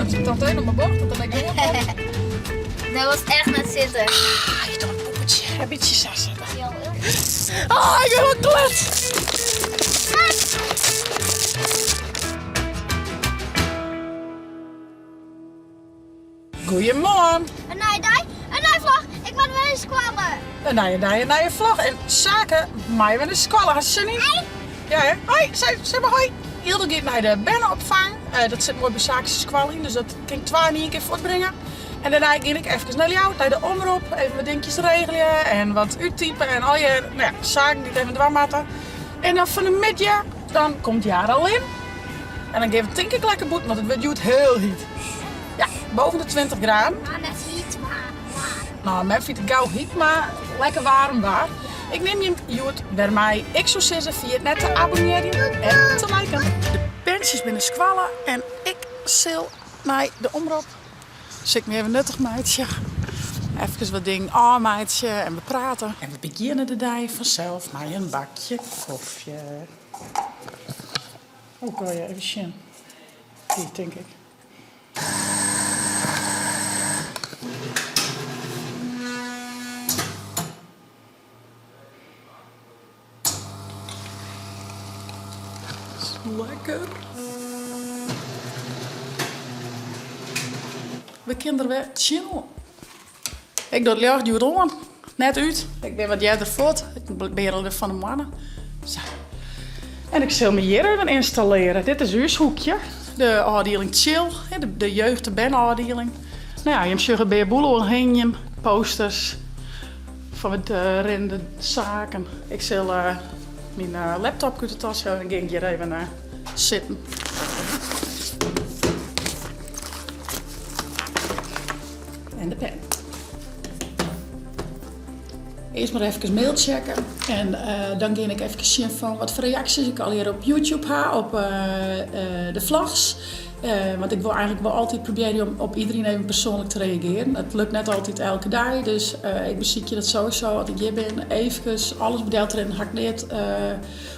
als ik dan tegen op mijn bocht, dan denk ik gewoon. Dat was echt net zitten. Je doet een poppetje. Een beetje sassen. Ja, Ik ben wel klet. Goedemorgen. een nijvlag. Ik word wel eens kwallen. Een nieuwe vlog. En zaken, mij met een squallen. Had je ze niet? Ja, hè? Hoi, zeg maar hoi. Hilde gaat naar de bennenopvang. Dat zit mooi bij Zaakse squallen in, dus dat kan ik 2 niet een keer voortbrengen. En daarna ging ik even naar jou, naar de omroep, even wat dingetjes regelen en wat uittypen en al je zaken die even dwarmatten. En dan van de middag, dan komt Jara al in. En dan geef ik denk ik lekker boet, want het duurt heel heet. Ja, boven de 20 graden. Maar dat is niet waar. Nou, mijn vind ik gauw heet, maar lekker warm waar. Ik neem je Joet bij mij. Ik zou zeggen via het net te abonneren en te liken. De benches binnen squallen en ik zil naar de omroep. Dus ik me even nuttig meidje. Even wat dingen aan meidje en we praten. En we beginnen de dag vanzelf met een bakje koffie. Hoe kan je even zien? Die denk ik. Lekker. We kinderen weer chillen. Ik doe het licht duurt om. Net uit. Ik ben wat jij voort. Ik ben er van de mannen. Zo. En ik zal me hier even installeren. Dit is ons hoekje. De afdeling chill. De jeugd- en benafdeling. Nou ja, je hebt zeggen bij boel heen, posters. Van het rende zaken. Ik zal mijn laptop uit de tas houden en ging hier even zitten. En de pen. Eerst maar even mail checken. En dan ga ik even zien van wat voor reacties ik al hier op YouTube heb, op de vlogs. Want ik wil eigenlijk wel altijd proberen om op iedereen even persoonlijk te reageren. Het lukt net altijd elke dag, dus ik beziek je dat sowieso als ik hier ben. Even alles bedeeld erin, hak net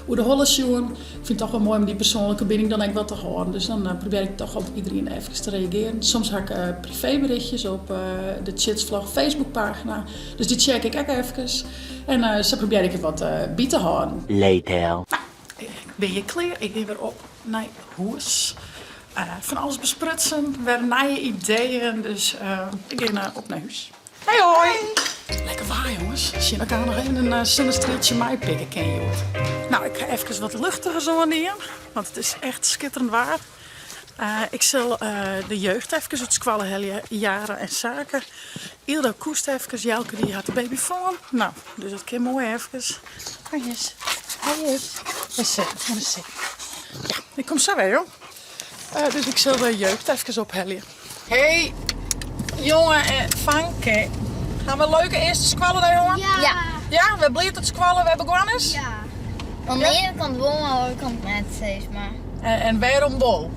hoe de hollen zien. Ik vind het toch wel mooi om die persoonlijke binding dan ook wat te horen. Dus dan probeer ik toch op iedereen even te reageren. Soms heb ik privéberichtjes op de Chitsvlog Facebookpagina. Dus die check ik ook even. En zo probeer ik het wat bij te houden. Later. Nou, ik ben je klaar. Ik ben weer op naar huis. Van alles besprutsen, weer nieuwe ideeën. Dus ik ga op naar huis. Hey hoi! Lekker waar jongens. Zie je elkaar nog even een zinnenstreeltje mij pikken, ken je het? Nou, ik ga even wat luchtiger zo neer. Want het is echt schitterend waar. Ik zal de jeugd even uit squallen helpen, jaren en zaken. Ildo koest even, Jelke die had de baby voor. Nou, dus dat kan mooi even. Hoi eens. Hoi eens. Eens zitten. Ja, ik kom zo weer hoor. Dus ik zal de jeugd even ophellen. Hey, jongen en Fanke. Gaan we leuke eerste squallen daar, jongen? Ja. Ja, we blijven het squallen, we hebben gewoon eens. Ja. Aan de ene kant wel, aan de andere kant net steeds maar. En waarom bol?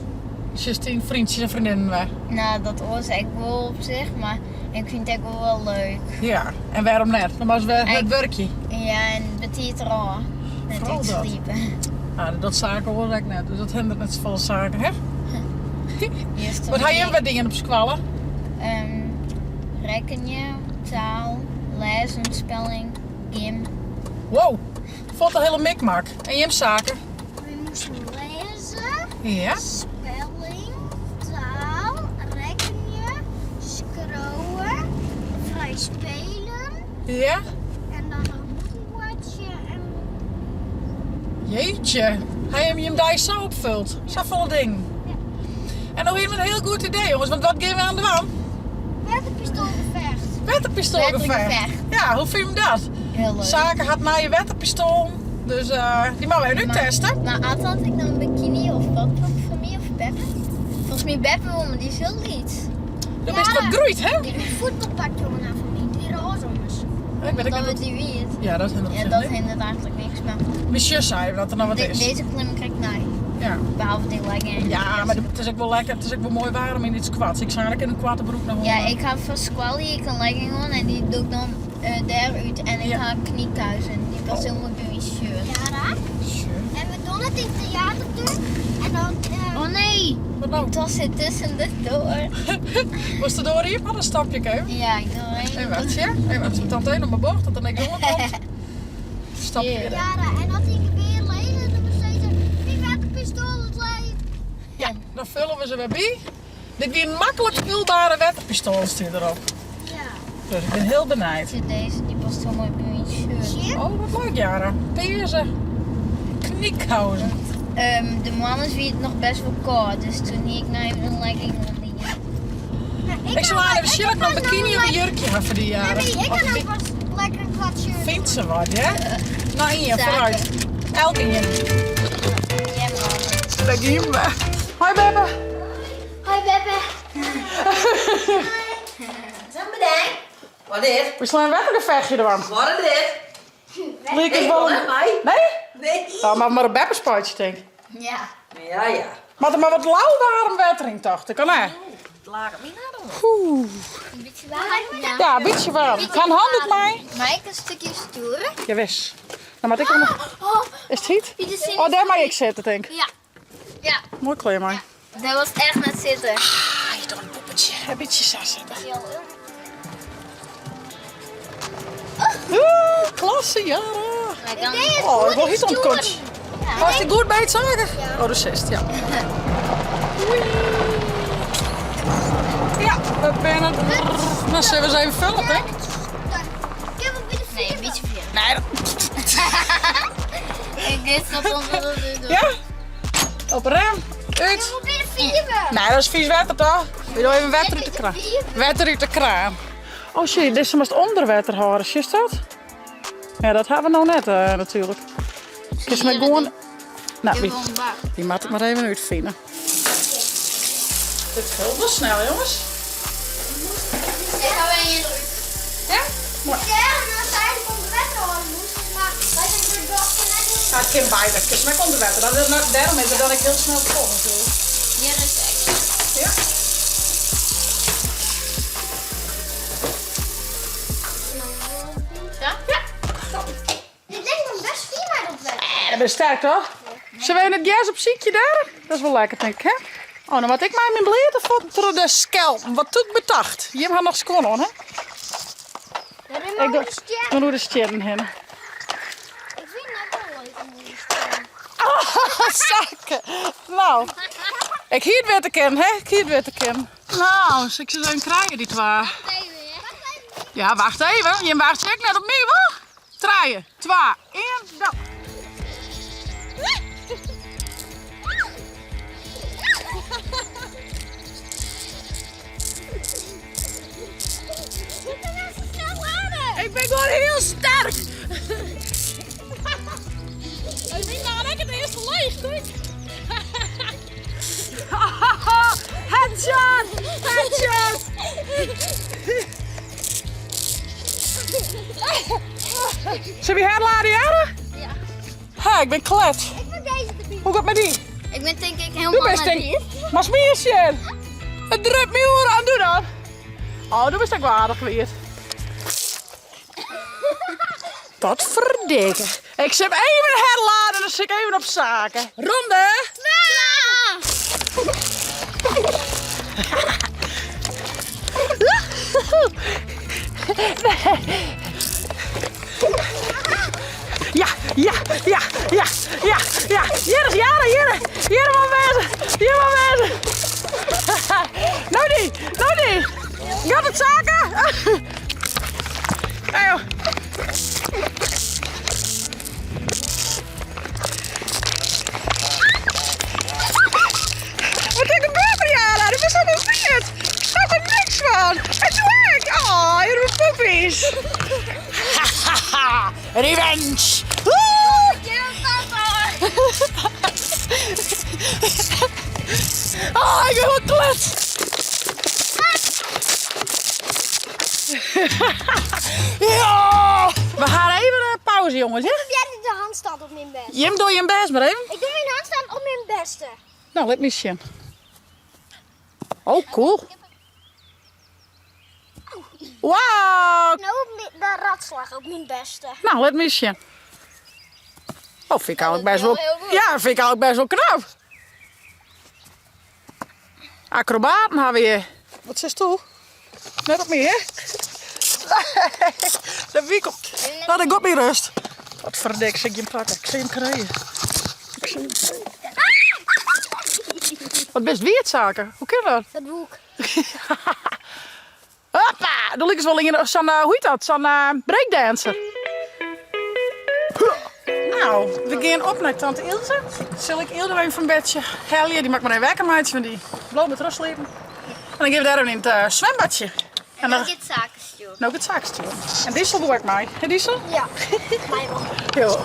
16 vriendjes en vriendinnen weer. Nou, dat was ik wel op zich, maar ik vind het ook wel leuk. Ja, en waarom net? Dan was weer het werkje. Ja, en betiert er al. Net Vooral iets dat. sliepen. Nou, dat zaken hoor ik net, dus dat hindert net zoveel zaken, hè? Eerst Wat had je wat dingen op squallen? Rekenen, taal, lezen, spelling, gym. Wow, valt een hele mikmak. En je hebt zaken? We moesten lezen, Ja. spelling, taal, rekenen, scrollen, vrij spelen Ja? en dan nog boekenwoordje en... Jeetje, hij hem je daar zo opvult. Zo volle ding. Ja. En nog even een heel goed idee jongens, want wat gaan we aan de wand? Wetterpistoolgevecht. Wetterpistoolgevecht. Wettergevecht. Ja, hoe vind je dat? Heel leuk. Zaken had naar je wetterpistool, dus die mogen we nu testen. Maar had ik dan een bikini of badpak van mij of Beppe? Volgens mij Beppe wel, maar die is heel niet. Dan is het wat groeit, hè? Die voetbalpatroon van mij, die roze jongens. Ik weet Dat niet. we die weet. Ja, dat is Ja, helemaal dat hindert eigenlijk niks, maar Monsieur zei dat er nog wat is. deze klim krijg ik naar. Ja. Behalve die legging. Ja, maar het is ook wel lekker, het is ook wel mooi warm in dit squat. Ik zou eigenlijk in een kwarte broek naar Ja, ik ga van Squally, ik een legging aan en die doe ik dan daaruit en ik Ja. ga kniekuizen. Die past helemaal bij mijn shirt. Ja, en we doen het in het theatertuk. En dan... Oh nee! Wat nou? Het was zit tussen de door. Was er door hier? Maar een stapje kijken. Ja, ik doe Hé, één. wacht je? Hé, wacht. Met tante op mijn bocht, dat er niks onderkomt. Stapje Ja. weer. Ja, en als ik weer leeg en dan steeds wie welke pistool het leeg. Ja, dan vullen we ze weer bij. Dit weer een makkelijk vulbare waterpistool stuur erop. Ja. Dus ik ben heel benijd. Deze die past helemaal bij mijn shirt. Zie je? Oh, wat leuk, Jara. Deze knikhouzen. De mannen wie het nog best wel koud, dus toen ik nou even een legging aan die. Ik zou aan waarschijnlijk nog een bikini of een jurkje hebben voor die jaren. Nee, ik Of kan een ook wel lekker een kwart shirt. vindt ze wat, hè? Nou, in je, Zaken. vooruit. Elke in je. Ja, man. Daar gaan we. Hoi, Bebe. Hoi Beppe. Zijn bedankt. Wat is? We slaan een wettergevechtje ervan. Wat is dit? Leek het wel een... mij. Nee? Nee. Nou, maar een beppenspuitje, denk ik. Ja. Ja, ja. Maar er maar wat lauwwarm wettering, toch? Dat kan hè? Laat het niet naar doen. Oeh. Een beetje warm. Ja. Ja, een beetje warm. Kan handdoek mij? Mag ik een stukje sturen? Ja, wist. Nou, maar ik ook nog... Oh, Is het heet? wie de zin Oh, daar mag ik zitten, denk ik. Ja. Ja, Mooi klein, maar. dat was echt net zitten. Ah, je doet een poppetje. Een beetje zo zitten. Klasse, ja. Maar kan... Oh, ik wil iets ontkort. Was die goed bij het zagen? Oh, dat is het, ja. Ja, we zijn het. Nou, zullen we eens even vullen, denk ik? Ik heb ook weer de Nee, een beetje veel. Nee, Ik dit staat onder de deur. ja? Op rem. Uit. weer de vierde. Nee, dat is vies water, toch? We doen even water uit de kraan. Water uit de kraan. Oh shit, dit moest onder water houden, is dat? Ja, dat hebben we nou net natuurlijk. Kies maar gewoon... Nou, Ik wil een bak. die moet ik maar even uitvinden. Dit gaat wel snel, jongens. Ik ga weer hier druk. Ja? Mooi. Ja, en dan zei ik om de wetter houden moest. Maar wij zijn er toch net niet. Ja, het kan beide. Kies maar onder water. Daarom is het dat ik heel snel kom natuurlijk. Hier is extra. Ja? Ja? Dit lijkt me best prima op wetter. Dat is sterk, toch? Zullen we in het gas op ziekje daar? Dat is wel lekker, denk ik, hè? Oh, dan wat ik maar mijn bleden voor de schelp. Wat doe ik bedacht? Je hebt nog schoon, hè? Ik doe de sterren heen. Ik vind het wel leuk om hier te staan. Oh, zakken. Nou, ik hier het weer te kennen, hè? Ik hier het weer te kennen. Nou, ik zou zo krijgen, die twee. Ja, wacht even. Je wacht zeker net op mij, hoor. 3, 2, 1, dan. Ik ben gewoon heel sterk. Ik ben nou lekker de eerste leeg, denk ik. Headshot! Headshot! Zullen we herladen, Jaren? Ja. Ha, ik ben klet. Ik vind deze te bieden. Hoe gaat het met die? Ik ben denk ik Doe helemaal best, naar denk hier. Maar smiersje. Het drupt me oren aan, doe dan. Oh, doe best ook waardig weer. Tot verdikken. Ik zet even herladen, dan zit ik even op zaken. Ronde. Ja, ja, ja, ja, ja, ja. Hier is Jaren, hier maar wezen, hier maar wezen. Nou niet, nou niet. Gaat het zaken? Hey, joh. Wat is er gebeurd met Jara? Dat is allemaal weird. Ik snap er niks van. Het werkt. Oh, hier hebben we puppies. Hahaha, revenge. Woe! Oh, ik ben wel klet. Ja. We gaan even een pauze, jongens. Hè? Doe jij niet de handstand op mijn best? Jim, doe je een best maar even. Ik doe mijn handstand op mijn beste. Nou, let me zien. Oh, cool. Wow. Nou, op de ratslag op mijn beste. Nou, let me zien. Oh, vind ik eigenlijk best wel... heel goed. Ja, vind ik eigenlijk best wel knap. Acrobaten hebben we hier. Wat zegt toe? Net op meer, hè? De wiekel. Laat ik op meer rust. Wat verdik, zeg je hem pakken. Ik zie hem krijgen. Wat best weerdzaken. Hoe kan dat? Dat boek. Hoppa! Dan ligt ze wel in zo'n, hoe heet dat? Zo'n breakdancer. Nou, we gaan op naar tante Ilse. Zal ik Ilse even van bedje helje? Die maakt maar een wekker maatje van die bloot met rust slepen. En dan geven we daar in het zwembadje. En dan dit zaken sturen. Nou, het zakje. En Diesel doe ik mij. Hè, Diesel? Ja. Mij wel. Ja.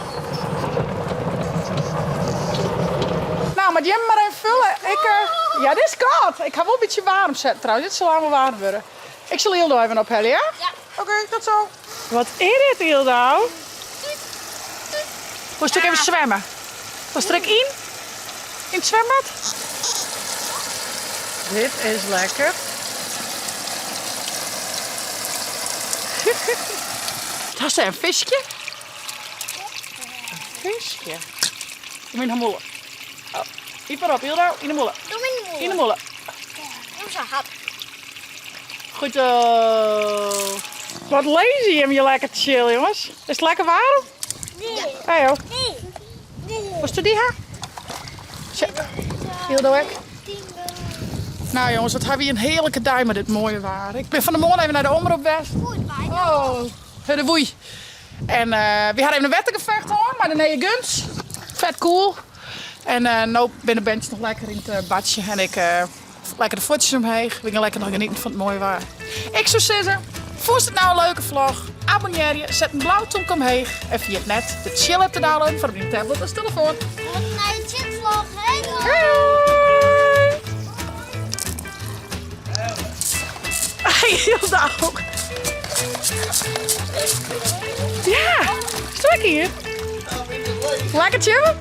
Nou, maar die hebben maar even vullen. Ja, dit is koud. Ik ga wel een beetje warm zetten trouwens. Dit zal allemaal warm worden. Ik zal Hildo even ophellen, ja? Ja. Oké, tot zo. Wat is dit, Hildo? Moest ik even zwemmen? Was trek in? In het zwembad? Dit is lekker. Dat is een visje. Een visje. Kom in de molle. Oh, hier maar op, Hildo. In de molle. Doe me niet In de molle. Doe zo hap. Goed zo. Wat lazy hem je lekker te chillen, jongens. Is het lekker warm? Nee. Hey, joh. Nee. Nee. Was het die haar? Hildo ik. Nou jongens, wat hebben we een heerlijke dag met dit mooie waar. Ik ben van de morgen even naar de omroep West. Goed, bij. Oh, de woei. En we hadden even een wettengevecht hoor, maar de nee guns. Vet cool. En nou ben de bandjes nog lekker in het badje. En ik lekker de voetjes omheen. We gaan lekker nog genieten van het mooie waar. Ik zou zeggen, vond het nou een leuke vlog? Abonneer je, zet een blauwtje omheen. En via het net de chill app te downloaden voor op je tablet of telefoon. Wat naar je chitvlog. Hey, hoor. Hoi! Hey, Hildo! Ja, stuk hier. Lekker chillen?